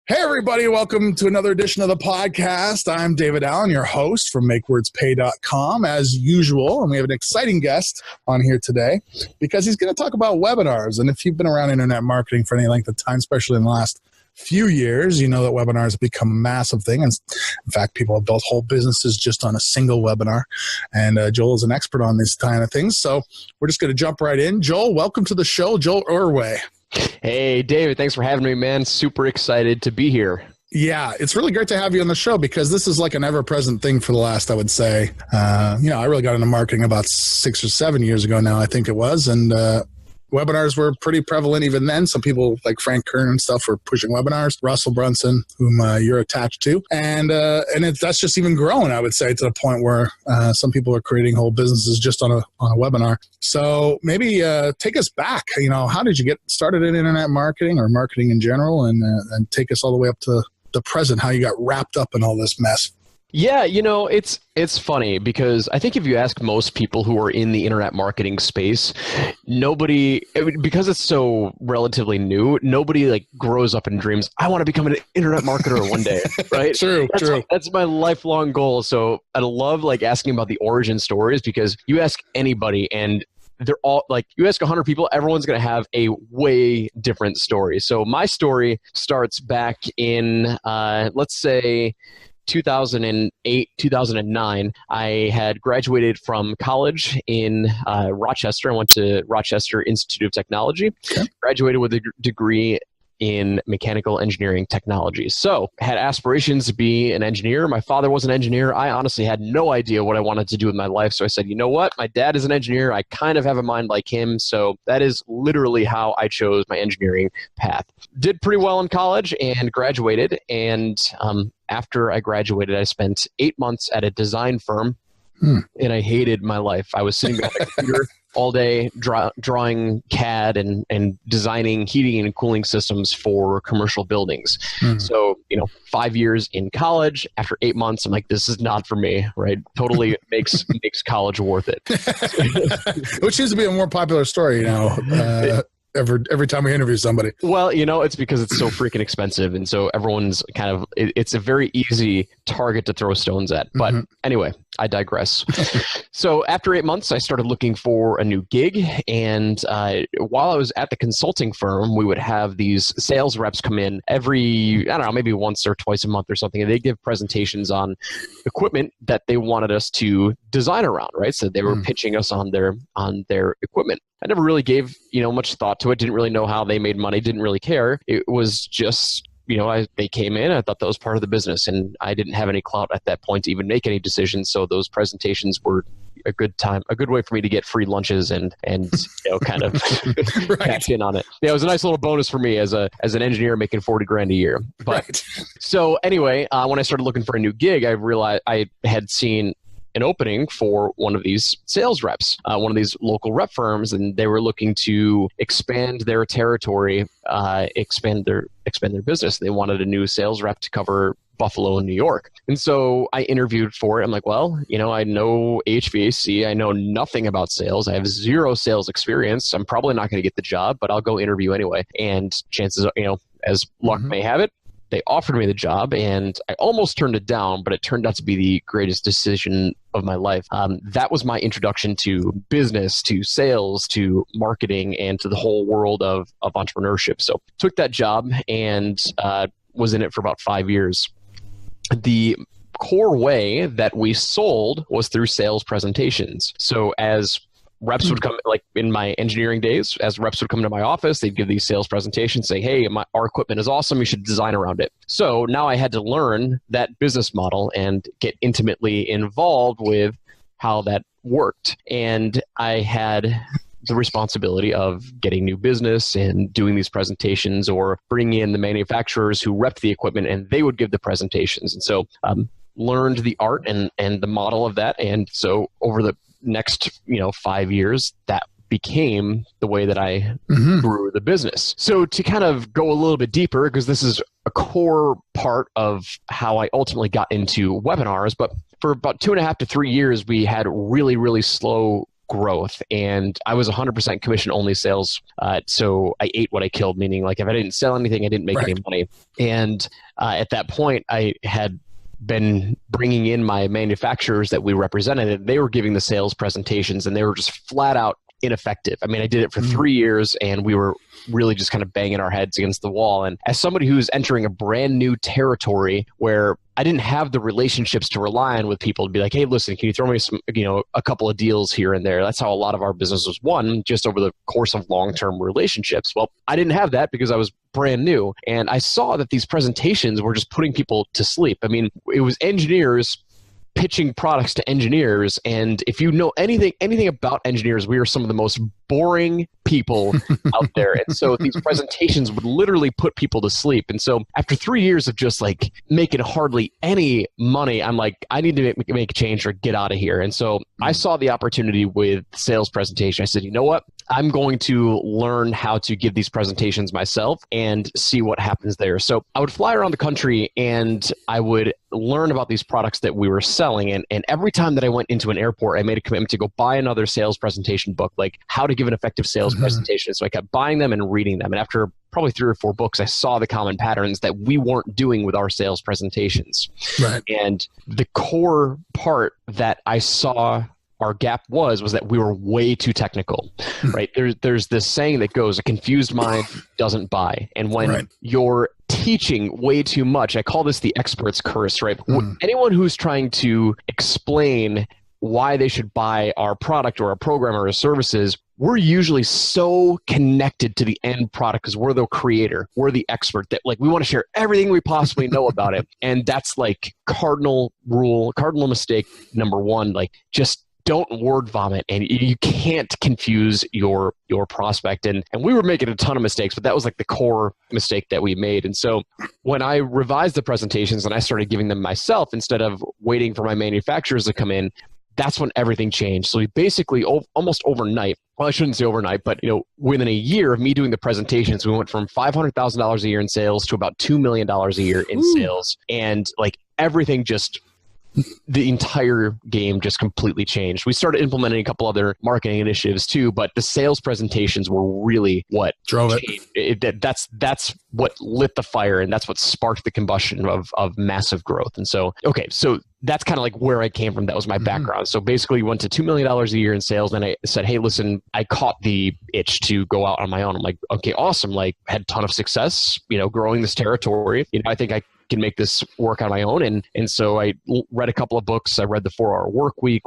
Hey, everybody. Welcome to another edition of the podcast. I'm David Allen, your host from MakeWordsPay.com, as usual. And we have an exciting guest on here today because he's going to talk about webinars. And if you've been around internet marketing for any length of time, especially in the last few years, you know that webinars have become a massive thing. And in fact, people have built whole businesses just on a single webinar. And Joel is an expert on these kind of things. So we're just going to jump right in. Joel, welcome to the show. Joel Erway. Hey, David, thanks for having me, man. Super excited to be here. Yeah, it's really great to have you on the show because this is like an ever-present thing for the last, I would say. I really got into marketing about 6 or 7 years ago now, I think it was. And webinars were pretty prevalent even then. Some people like Frank Kern and stuff were pushing webinars. Russell Brunson, whom you're attached to. And that's just even grown, I would say, to the point where some people are creating whole businesses just on a webinar. So maybe take us back. You know, how did you get started in internet marketing or marketing in general, and take us all the way up to the present, how you got wrapped up in all this mess? Yeah, you know, it's funny because I think if you ask most people who are in the internet marketing space, because it's so Relatively new, nobody like grows up and dreams, I want to become an internet marketer one day, right? True. That's my lifelong goal. So I love like asking about the origin stories because you ask anybody and they're all like, you ask 100 people, everyone's going to have a way different story. So my story starts back in, let's say, 2008, 2009, I had graduated from college in Rochester. I went to Rochester Institute of Technology, graduated with a degree in mechanical engineering technology. So had aspirations to be an engineer. My father was an engineer. I honestly had no idea what I wanted to do with my life. So I said, you know what? My dad is an engineer. I kind of have a mind like him. So that is literally how I chose my engineering path. Did pretty well in college and graduated. And after I graduated, I spent 8 months at a design firm. And I hated my life. I was sitting behind a computer all day drawing CAD and designing heating and cooling systems for commercial buildings. So, 5 years in college, after 8 months, I'm like, this is not for me, right? Totally makes college worth it. Which seems to be a more popular story now. Every time we interview somebody. Well, it's because it's so freaking expensive. And so everyone's kind of, it's a very easy target to throw stones at. But anyway, I digress. So after 8 months, I started looking for a new gig. And while I was at the consulting firm, we would have these sales reps come in every, I don't know, maybe once or twice a month or something. And they give presentations on equipment that they wanted us to design around, right? So they were pitching us on their equipment. I never really gave, much thought to it. Didn't really know how they made money. Didn't really care. It was just, they came in. I thought that was part of the business, and I didn't have any clout at that point to even make any decisions. So those presentations were a good way for me to get free lunches and kind of cash in on it. Yeah, it was a nice little bonus for me as an engineer making $40,000 a year. But so anyway, when I started looking for a new gig, I realized I had seen an opening for one of these sales reps, one of these local rep firms, and they were looking to expand their territory, expand their business. They wanted a new sales rep to cover Buffalo and New York. And so I interviewed for it. I'm like, well, I know HVAC. I know nothing about sales. I have zero sales experience. I'm probably not going to get the job, but I'll go interview anyway. And chances are, as luck may have it, they offered me the job, and I almost turned it down, but it turned out to be the greatest decision of my life. That was my introduction to business, to sales, to marketing, and to the whole world of entrepreneurship. So took that job and was in it for about 5 years. The core way that we sold was through sales presentations. So as reps would come, like in my engineering days, as reps would come to my office, they'd give these sales presentations, say, hey, our equipment is awesome. You should design around it. So now I had to learn that business model and get intimately involved with how that worked. And I had the responsibility of getting new business and doing these presentations, or bringing in the manufacturers who repped the equipment, and they would give the presentations. And so learned the art and the model of that. And so over the next 5 years, that became the way that I grew the business. So to kind of go a little bit deeper, because this is a core part of how I ultimately got into webinars, but for about 2.5 to 3 years, we had really, really slow growth. And I was 100% commission only sales. So I ate what I killed, meaning like if I didn't sell anything, I didn't make any money. And at that point, I had been bringing in my manufacturers that we represented, and they were giving the sales presentations, and they were just flat out ineffective. I mean, I did it for 3 years, and we were really just kind of banging our heads against the wall. And as somebody who's entering a brand new territory where I didn't have the relationships to rely on with people to be like, hey, listen, can you throw me some, a couple of deals here and there? That's how a lot of our business was won, just over the course of long-term relationships. Well, I didn't have that because I was brand new. And I saw that these presentations were just putting people to sleep. I mean, it was engineers pitching products to engineers. And if you know anything about engineers, we are some of the most boring people out there. And so these presentations would literally put people to sleep. And so after 3 years of just like making hardly any money, I'm like, I need to make a change or get out of here. And so I saw the opportunity with sales presentation. I said, you know what? I'm going to learn how to give these presentations myself and see what happens there. So I would fly around the country and I would learn about these products that we were selling. And every time that I went into an airport, I made a commitment to go buy another sales presentation book, like how to give an effective sales presentation. So I kept buying them and reading them. And after probably 3 or 4 books, I saw the common patterns that we weren't doing with our sales presentations. Right. And the core part that I saw our gap was that we were way too technical, right? There's this saying that goes, a confused mind doesn't buy. And when you're teaching way too much, I call this the expert's curse, right? Anyone who's trying to explain why they should buy our product or our program or our services, we're usually so connected to the end product because we're the creator, we're the expert, that like we want to share everything we possibly know about it. And that's like cardinal mistake number one, like just don't word vomit, and you can't confuse your prospect. And we were making a ton of mistakes, but that was like the core mistake that we made. And so when I revised the presentations and I started giving them myself instead of waiting for my manufacturers to come in, that's when everything changed. So we basically almost overnight, well, I shouldn't say overnight, but within a year of me doing the presentations, we went from $500,000 a year in sales to about $2 million a year in sales. And like everything just, the entire game just completely changed. We started implementing a couple other marketing initiatives too, but the sales presentations were really what drove it. That's what lit the fire, and that's what sparked the combustion of massive growth. And so, so that's kind of like where I came from. That was my background. So basically went to $2 million a year in sales. Then I said, hey, listen, I caught the itch to go out on my own. I'm like, okay, awesome. Like had a ton of success, growing this territory. I think I can make this work on my own. And so I read a couple of books. I read The 4-Hour Work Week,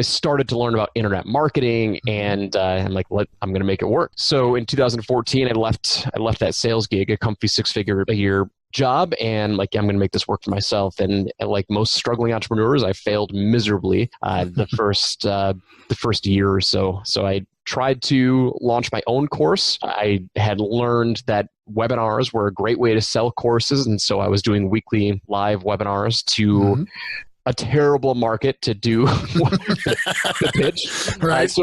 started to learn about internet marketing, and I'm like, I'm going to make it work. So in 2014, I left that sales gig, a comfy 6-figure a year job, and like, I'm going to make this work for myself. And like most struggling entrepreneurs, I failed miserably the first year or so. So I tried to launch my own course. I had learned that webinars were a great way to sell courses. And so I was doing weekly live webinars to a terrible market to do the pitch. Right. So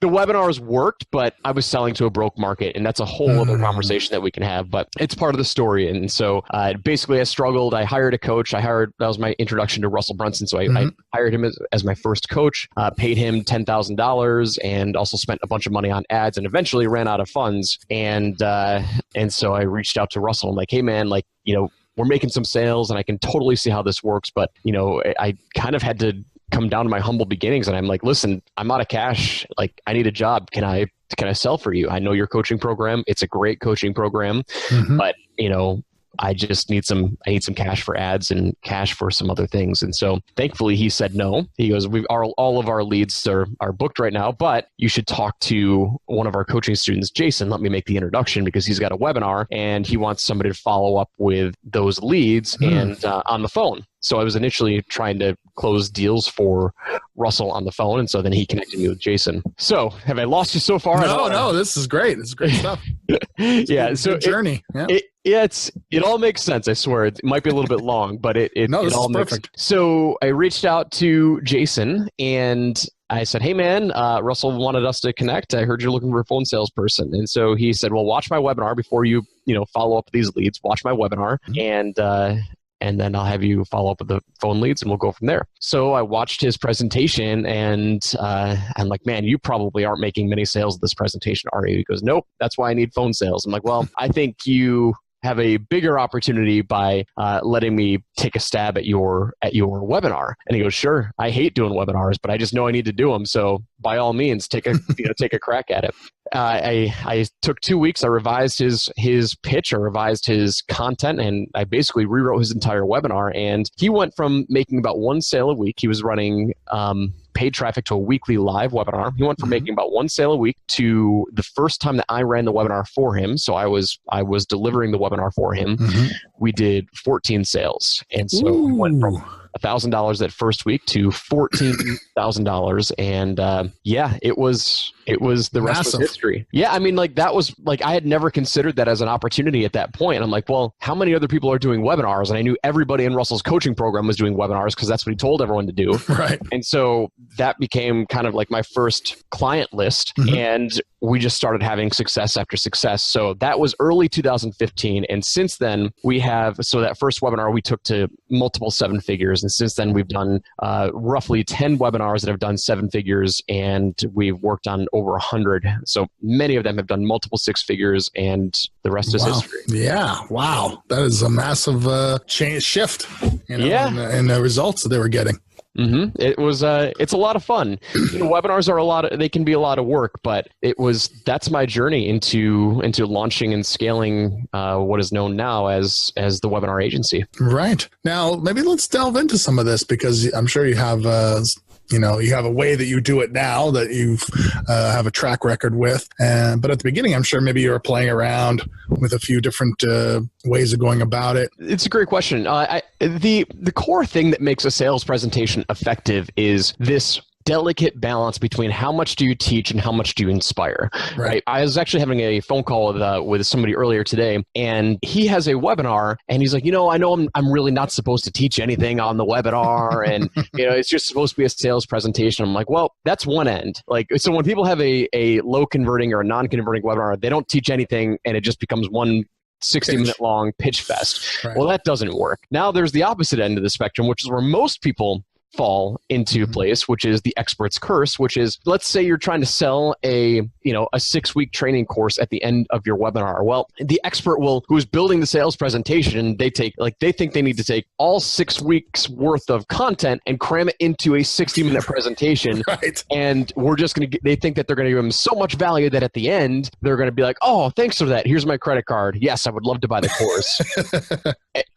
the webinars worked, but I was selling to a broke market, and that's a whole other conversation that we can have, but it's part of the story. And so basically I struggled. I hired a coach. That was my introduction to Russell Brunson. So I hired him as my first coach, paid him $10,000, and also spent a bunch of money on ads, and eventually ran out of funds. And so I reached out to Russell. I'm like, hey man, like, we're making some sales and I can totally see how this works, but I kind of had to come down to my humble beginnings, and I'm like, listen, I'm out of cash. Like, I need a job. Can I sell for you? I know your coaching program. It's a great coaching program, but I just need some cash for ads and cash for some other things. And so thankfully he said no. He goes, all of our leads are booked right now, but you should talk to one of our coaching students, Jason. Let me make the introduction, because he's got a webinar and he wants somebody to follow up with those leads and on the phone. So I was initially trying to close deals for Russell on the phone, and so then he connected me with Jason. So have I lost you so far? No, this is great. It's great stuff. It's a journey. It all makes sense. I swear it might be a little bit long, but it all makes sense. So I reached out to Jason and I said, hey man, Russell wanted us to connect. I heard you're looking for a phone salesperson. And so he said, well, watch my webinar before you follow up these leads. Watch my webinar. and then I'll have you follow up with the phone leads and we'll go from there. So I watched his presentation and I'm like, man, you probably aren't making many sales with this presentation, are you? He goes, nope, that's why I need phone sales. I'm like, well, I think you have a bigger opportunity by letting me take a stab at your webinar. And he goes, sure, I hate doing webinars, but I just know I need to do them. So by all means, take a take a crack at it. I took 2 weeks. I revised his pitch, I revised his content, and I basically rewrote his entire webinar. And he went from making about 1 sale a week. He was running paid traffic to a weekly live webinar. He went from making about 1 sale a week to the first time that I ran the webinar for him. So I was delivering the webinar for him. We did 14 sales. And so we went from $1,000 that first week to $14,000. And yeah, it was the rest of history. Yeah. I mean, like that was like, I had never considered that as an opportunity at that point. And I'm like, well, how many other people are doing webinars? And I knew everybody in Russell's coaching program was doing webinars because that's what he told everyone to do. Right. And so that became kind of like my first client list. And we just started having success after success. So that was early 2015. And since then we have, so that first webinar we took to multiple 7 figures. And since then we've done roughly 10 webinars that have done 7 figures, and we've worked on over 100. So many of them have done multiple 6 figures, and the rest is history. Yeah. Wow. That is a massive shift in the results that they were getting. It was, it's a lot of fun. Webinars are they can be a lot of work, but that's my journey into launching and scaling, what is known now as the webinar agency. Right. Now, maybe let's delve into some of this, because I'm sure you have, you have a way that you do it now that you have a track record with. But at the beginning, I'm sure maybe you were playing around with a few different ways of going about it. It's a great question. The core thing that makes a sales presentation effective is this delicate balance between how much do you teach and how much do you inspire, right? I was actually having a phone call with somebody earlier today, and he has a webinar, and he's like, I know I'm really not supposed to teach anything on the webinar, and it's just supposed to be a sales presentation. I'm like, well, that's one end. Like, so when people have a low converting or a non-converting webinar, they don't teach anything, and it just becomes one 60-minute long pitch fest. Right. Well, that doesn't work. Now there's the opposite end of the spectrum, which is where most people fall into place, which is the expert's curse, which is, let's say you're trying to sell a 6-week training course at the end of your webinar. Well, the expert who's building the sales presentation, they think they need to take all 6 weeks worth of content and cram it into a 60-minute presentation. Right. And they think that they're going to give them so much value that at the end, they're going to be like, oh, thanks for that. Here's my credit card. Yes, I would love to buy the course.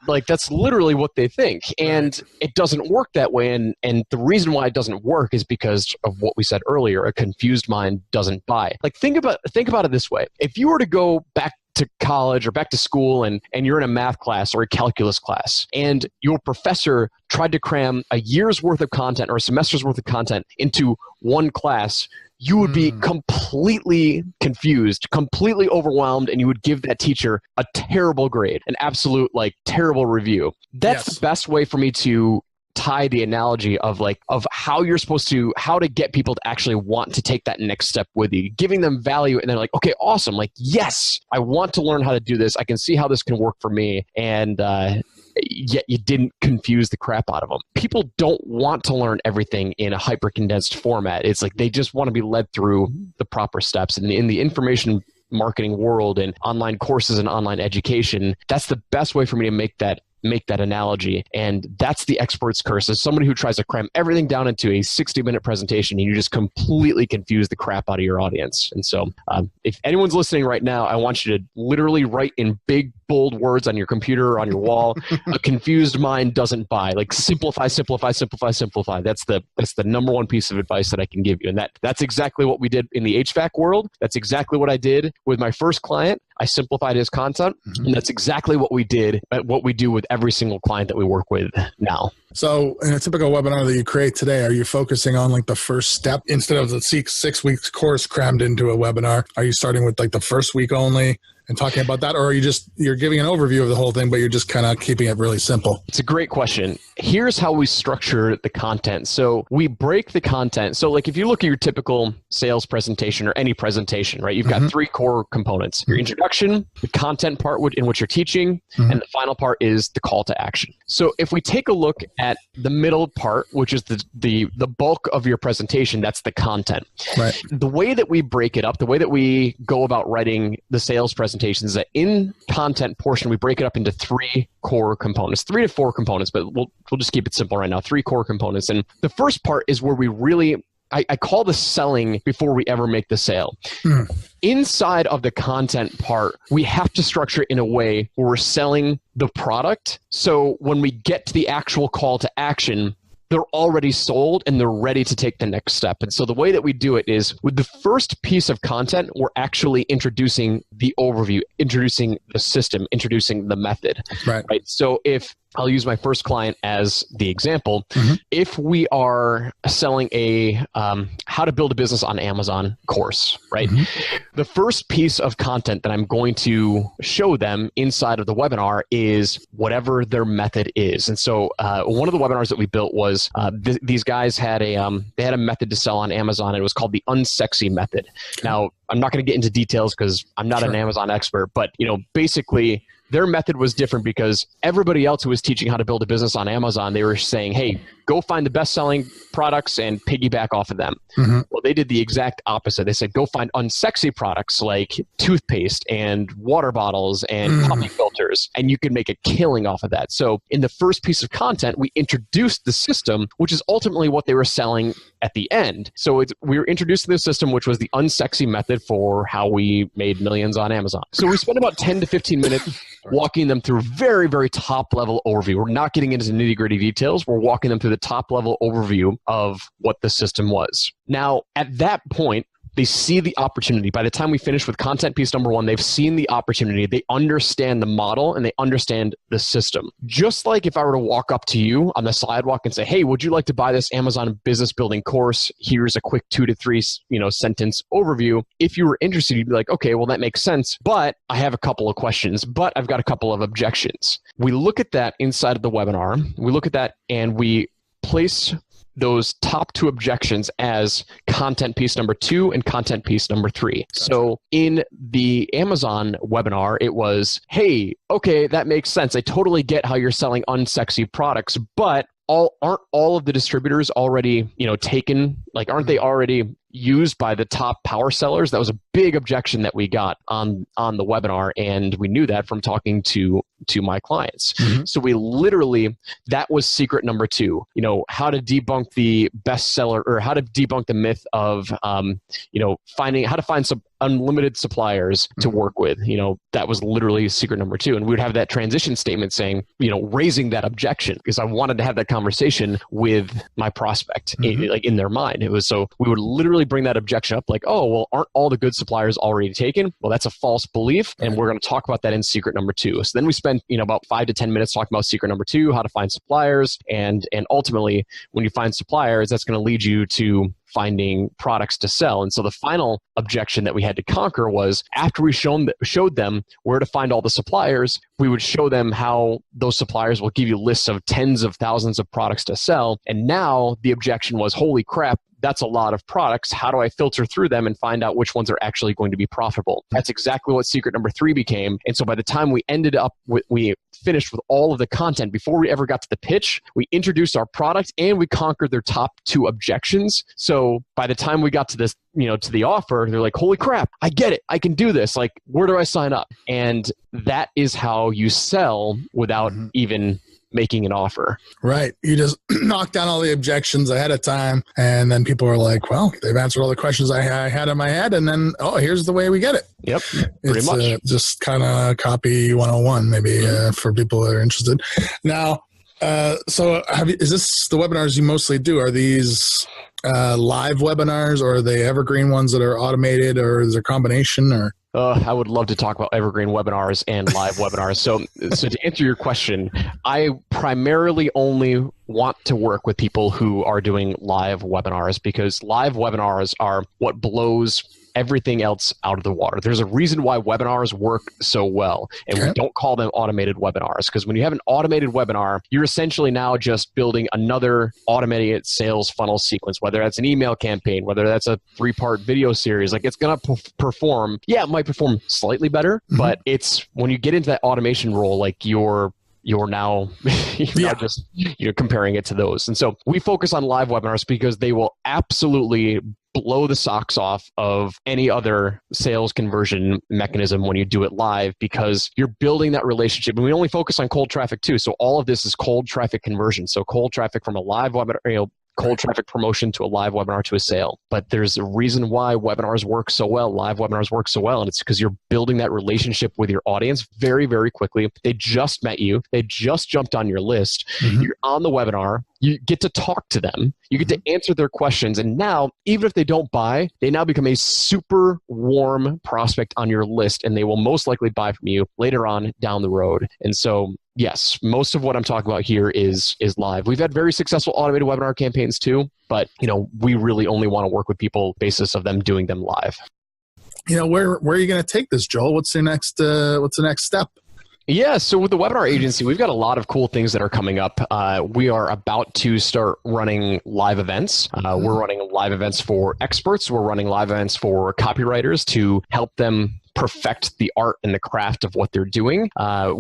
Like, that's literally what they think. And it doesn't work that way. And the reason why it doesn't work is because of what we said earlier. A confused mind doesn't buy. Like, think about it this way. If you were to go back to college or back to school and you're in a math class or a calculus class, and your professor tried to cram a year's worth of content or a semester's worth of content into one class, you would be completely confused, completely overwhelmed, and you would give that teacher a terrible grade, an absolute terrible review. That's the best way for me to tie the analogy of how to get people to actually want to take that next step with you, giving them value, and they're like, okay, awesome. Like, yes, I want to learn how to do this. I can see how this can work for me. And yet you didn't confuse the crap out of them. People don't want to learn everything in a hyper condensed format. It's like they just want to be led through the proper steps. And in the information marketing world and online courses and online education, that's the best way for me to make that analogy. And that's the expert's curse, is somebody who tries to cram everything down into a 60-minute presentation, and you just completely confuse the crap out of your audience. And so if anyone's listening right now, I want you to literally write in big, bold words on your computer or on your wall, a confused mind doesn't buy. Like, simplify, simplify, simplify, simplify. That's the number one piece of advice that I can give you. And that's exactly what we did in the HVAC world. That's exactly what I did with my first client. I simplified his content, and that's exactly what we do with every single client that we work with now. So in a typical webinar that you create today, are you focusing on the first step instead of the 6 weeks course crammed into a webinar? Are you starting with the first week only and talking about that, or are you're giving an overview of the whole thing, but you're just kind of keeping it really simple? It's a great question. Here's how we structure the content. So we break the content. So like if you look at your typical sales presentation or any presentation, right, you've got three core components: your introduction, the content part in which you're teaching, and the final part is the call to action. So if we take a look at the middle part, which is the bulk of your presentation, that's the content. Right. The way that we break it up, the way that we go about writing the sales presentations, is that in content portion, we break it up into three core components, 3 to 4 components, but we'll just keep it simple right now. 3 core components. And the first part is where we really, I call this selling before we ever make the sale. Inside of the content part, we have to structure it in a way where we're selling the product. So when we get to the actual call to action, they're already sold and they're ready to take the next step. And so the way that we do it is with the first piece of content, we're actually introducing the overview, introducing the system, introducing the method. Right. So if I'll use my first client as the example. If we are selling a how to build a business on Amazon course, right? The first piece of content that I'm going to show them inside of the webinar is whatever their method is. And so one of the webinars that we built was these guys had they had a method to sell on Amazon, and it was called the unsexy method. Now, I'm not going to get into details because I'm not an Amazon expert, but basically their method was different because everybody else who was teaching how to build a business on Amazon, they were saying, hey, go find the best-selling products and piggyback off of them. Well, they did the exact opposite. They said, go find unsexy products like toothpaste and water bottles and coffee filters, and you can make a killing off of that. So in the first piece of content, we introduced the system, which is ultimately what they were selling at the end. So we were introducing the system, which was the unsexy method for how we made millions on Amazon. So we spent about 10 to 15 minutes walking them through very, very top-level overview. We're not getting into nitty-gritty details. We're walking them through the top-level overview of what the system was. Now, at that point, they see the opportunity. By the time we finish with content piece number 1, they've seen the opportunity. They understand the model and they understand the system. Just like if I were to walk up to you on the sidewalk and say, hey, would you like to buy this Amazon business building course? Here's a quick 2 to 3 sentence overview. If you were interested, you'd be like, okay, well, that makes sense, but I have a couple of questions, but I've got a couple of objections. We look at that inside of the webinar. We look at that and we place those top 2 objections as content piece number 2 and content piece number 3. Gotcha. So in the Amazon webinar, it was, hey, okay, that makes sense. I totally get how you're selling unsexy products, but aren't all of the distributors already, taken? Like, aren't they already used by the top power sellers? That was a big objection that we got on the webinar, and we knew that from talking to my clients. So we literally, that was secret number 2, how to debunk the bestseller, or how to debunk the myth of how to find some unlimited suppliers to work with. That was literally secret number 2. And we would have that transition statement saying, raising that objection, because I wanted to have that conversation with my prospect, in their mind. It was, so we would literally bring that objection up, like, oh, well, aren't all the good suppliers already taken? Well, that's a false belief. And we're going to talk about that in secret number 2. So then we spent, about 5 to 10 minutes talking about secret number 2, how to find suppliers. And ultimately, when you find suppliers, that's going to lead you to finding products to sell. And so the final objection that we had to conquer was, after we showed them where to find all the suppliers, we would show them how those suppliers will give you lists of tens of thousands of products to sell. And now the objection was, holy crap, that's a lot of products. How do I filter through them and find out which ones are actually going to be profitable? That's exactly what secret number 3 became. And so by the time we we finished with all of the content, before we ever got to the pitch, we introduced our product and we conquered their top 2 objections. So by the time we got to this, to the offer, they're like, holy crap, I get it. I can do this. Like, where do I sign up? And that is how you sell without even making an offer. Right. You just knock down all the objections ahead of time, and then people are like, well, they've answered all the questions I had in my head, and then, oh, here's the way we get it. Yep. Pretty much. Just kind of copy 101, maybe, for people that are interested. Now, so is this the webinars you mostly do? Are these live webinars, or are they evergreen ones that are automated, or is there a combination, or? I would love to talk about evergreen webinars and live webinars. So to answer your question, I primarily only want to work with people who are doing live webinars, because live webinars are what blows everything else out of the water. There's a reason why webinars work so well, and we don't call them automated webinars, because when you have an automated webinar, you're essentially now just building another automated sales funnel sequence, whether that's an email campaign, whether that's a 3-part video series. Like, it's going to perform. Yeah, it might perform slightly better, but it's when you get into that automation role, like you're now just comparing it to those. And so we focus on live webinars because they will absolutely blow the socks off of any other sales conversion mechanism when you do it live, because you're building that relationship. And we only focus on cold traffic too. So all of this is cold traffic conversion. So cold traffic from a live webinar, cold traffic promotion to a live webinar to a sale. But there's a reason why webinars work so well, live webinars work so well, and it's because you're building that relationship with your audience very, very quickly. They just met you. They just jumped on your list. You're on the webinar. You get to talk to them. You get to answer their questions. And now, even if they don't buy, they now become a super warm prospect on your list, and they will most likely buy from you later on down the road. And so, yes, most of what I'm talking about here is live. We've had very successful automated webinar campaigns too, but we really only want to work with people basis of them doing them live. Where are you going to take this, Joel? What's the next step? Yeah, so with the webinar agency, we've got a lot of cool things that are coming up. We are about to start running live events. We're running live events for experts. We're running live events for copywriters to help them perfect the art and the craft of what they're doing.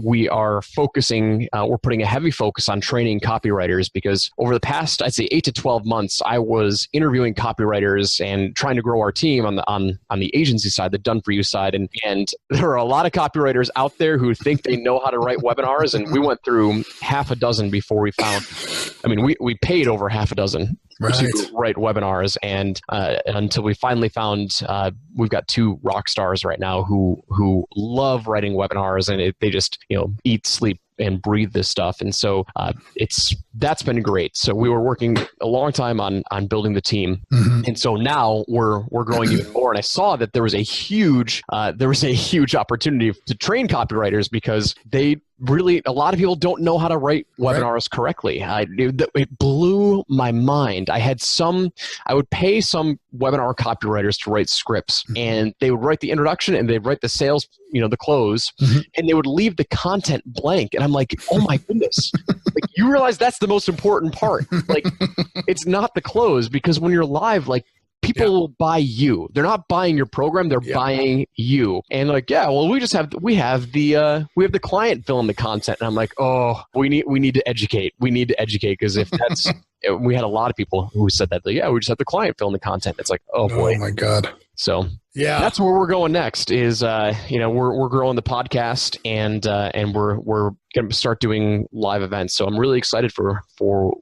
We are focusing, we're putting a heavy focus on training copywriters, because over the past, I'd say 8 to 12 months, I was interviewing copywriters and trying to grow our team on the agency side, the done for you side. And there are a lot of copywriters out there who think they know how to write webinars. And we went through half a dozen before we found, we paid over half a dozen to write webinars, and until we finally found, we've got 2 rock stars right now who love writing webinars, and they just eat, sleep, and breathe this stuff. And so that's been great. So we were working a long time on building the team. And so now we're growing even more. And I saw that there was a huge opportunity to train copywriters, because a lot of people don't know how to write webinars correctly. It blew my mind. I would pay some webinar copywriters to write scripts, and they would write the introduction and they'd write the sales, the close, and they would leave the content blank. And I'm like, oh my goodness. Like, you realize that's the most important part. Like, it's not the close, because when you're live, like, people will buy you. They're not buying your program. They're buying you. And like, we have the client fill in the content. And I'm like, oh, we need to educate. We need to educate, because if that's, we had a lot of people who said that. Like, we just have the client fill in the content. It's like, oh boy. Oh my God. So that's where we're going next. Is we're growing the podcast, and we're going to start doing live events. So I'm really excited for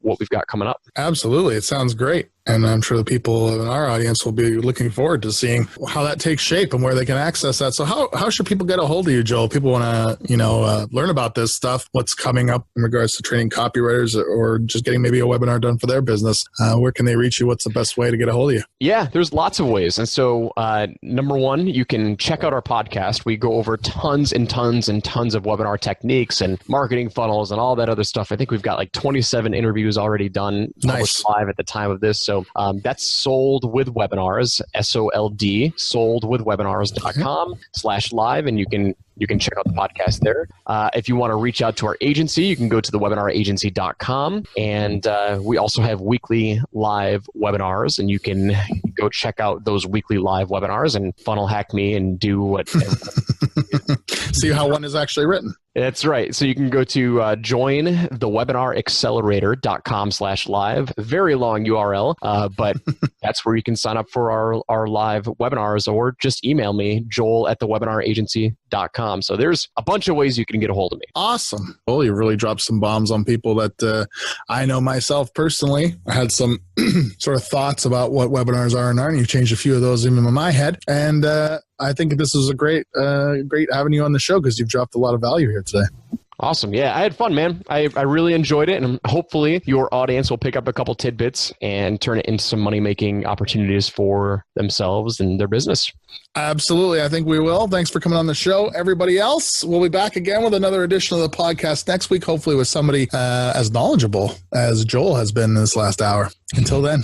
what we've got coming up. Absolutely, it sounds great, and I'm sure the people in our audience will be looking forward to seeing how that takes shape and where they can access that. So how should people get a hold of you, Joel? People want to learn about this stuff. What's coming up in regards to training copywriters, or just getting maybe a webinar done for their business? Where can they reach you? What's the best way to get a hold of you? Yeah, there's lots of ways. And so number one, you can check out our podcast. We go over tons and tons and tons of webinar techniques and marketing funnels and all that other stuff. I think we've got like 27 interviews already done, published live at the time of this. So that's Sold with Webinars, SOLD, soldwithwebinars.com/live, and you can check out the podcast there. If you want to reach out to our agency, you can go to thewebinaragency.com. And we also have weekly live webinars, and you can go check out those weekly live webinars and funnel hack me and do what. See how one is actually written. That's right. So you can go to jointhewebinaraccelerator.com/live. Very long URL, but that's where you can sign up for our live webinars, or just email me, joel@thewebinaragency.com. So there's a bunch of ways you can get a hold of me. Awesome. Well, you really dropped some bombs on people that I know myself personally. I had some sort of thoughts about what webinars are and aren't, and you've changed a few of those even in my head. And I think this is a great having you on the show, because you've dropped a lot of value here today. Awesome. Yeah, I had fun, man. I really enjoyed it, and hopefully your audience will pick up a couple tidbits and turn it into some money-making opportunities for themselves and their business. Absolutely. I think we will. Thanks for coming on the show. Everybody else, we'll be back again with another edition of the podcast next week, hopefully with somebody as knowledgeable as Joel has been this last hour. Until then.